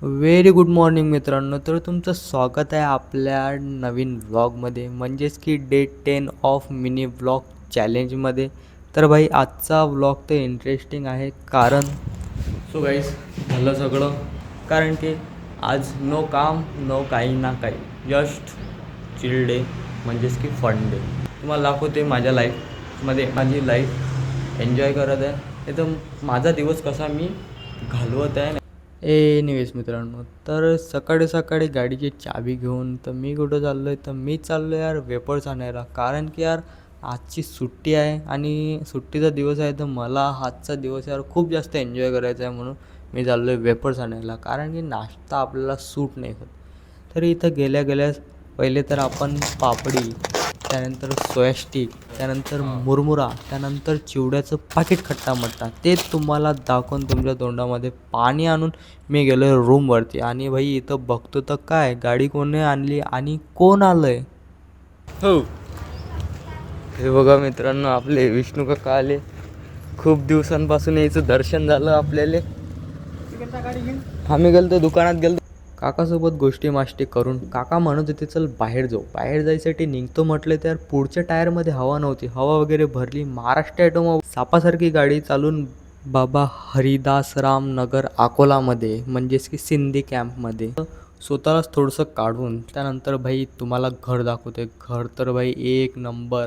Very good morning मित्रांनो. तर तुमचं स्वागत आहे आपल्या नवीन व्लॉगमध्ये, म्हणजेच की डे 10 ऑफ मिनी व्लॉग चॅलेंजमध्ये. तर भाई आजचा व्लॉग तर इंटरेस्टिंग आहे, कारण सो गाईस झालं सगळं. कारण की आज नो काम नो काही ना काही, जस्ट चिल डे, म्हणजेच की फन डे. तुम्हाला दाखवते माझ्या लाईफमध्ये माझी लाईफ एन्जॉय करत आहे. हे तर माझा दिवस कसा मी घालवत आहे. एनिवेज मित्रांनो, तर सकाळी सकाळी गाडीची चाबी घेऊन तर मी कुठं चाललो आहे, तर मी चाललो आहे यार वेपर्स आणायला. कारण की यार आजची सुट्टी आहे आणि सुट्टीचा दिवस आहे, तर मला आजचा दिवस यार खूप जास्त एन्जॉय करायचा आहे. म्हणून मी चाललो आहे वेपर्स आणायला, कारण की नाश्ता आपल्याला सूट नाही होत. तर इथं गेल्या गेल्यास पहिले तर आपण पापडी, त्यानंतर सोया स्टिक, त्यानंतर मुरमुरा, त्यानंतर चिवड्याचं पाकिट खट्टा मट्टा ते तुम्हाला दाखवून तुमच्या तोंडामध्ये पाणी आणून मी गेलो रूमवरती. आणि भाई इथं बघतो तर काय गाडी कोणी आणली आणि कोण आलं आहे. हो, हे बघा मित्रांनो, आपले विष्णू काका आले. खूप दिवसांपासून याचं दर्शन झालं आपल्याला. आम्ही गेलो दुकानात गेलो काकासोबत गोष्टी माष्टी करून. काका म्हणत होते चल बाहेर जाऊ. बाहेर जायसाठी निघतो म्हटलं तर पुढच्या टायरमध्ये हवा नव्हती. हवा वगैरे भरली. महाराष्ट्र ॲटोमोबाईल सापासारखी गाडी चालून बाबा हरिदासराम नगर अकोलामध्ये, म्हणजेच की सिंधी कॅम्पमध्ये स्वतःलाच थोडंसं काढून त्यानंतर भाई तुम्हाला घर दाखवते. घर तर भाई एक नंबर.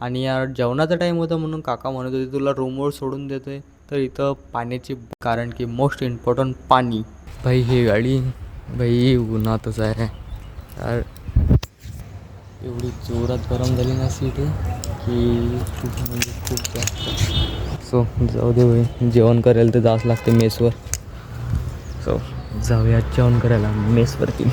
आणि यार जेवणाचा टाईम होता म्हणून काका म्हणत होते तुला रूमवर सोडून देतोय. तर इथं पाण्याची, कारण की मोस्ट इम्पॉर्टंट पाणी. भाई ही गाडी भाई उन्हातच आहे यार. एवढी जोरात गरम झाली ना सीट की खूप म्हणजे खूप जास्त. सो जाऊ दे भाई, जेवण करायला तर जावंच लागते मेसवर. सो जाऊया जेवण करायला मेसवरती.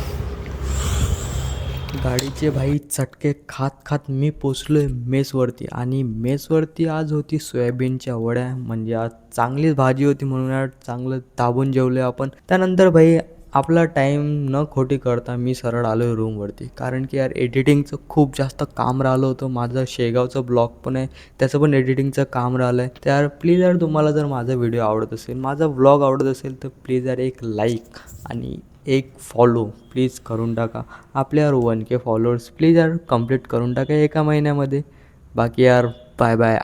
गाडीचे भाई चटके खात खात मी पोचलो आहे मेसवरती. आणि मेसवरती आज होती सोयाबीनच्या वड्या, म्हणजे आज चांगलीच भाजी होती म्हणून यार चांगलं दाबून जेवलो आपण. त्यानंतर भाई आपला टाईम न खोटी करता मी सरळ आलो आहे रूमवरती. कारण की यार एडिटिंगचं खूप जास्त काम राहिलं होतं. माझं शेगावचं ब्लॉग पण आहे, त्याचं पण एडिटिंगचं काम राहिलं आहे. तर यार प्लीज यार तुम्हाला जर माझा व्हिडिओ आवडत असेल, माझा व्लॉग आवडत असेल, तर प्लीज यार एक लाईक आणि एक फॉलो प्लीज करून टाका. आपल्या 1K फॉलोअर्स प्लीज यार कंप्लीट करून टाका एका महिन्यामध्ये. बाकी यार बाय बाय.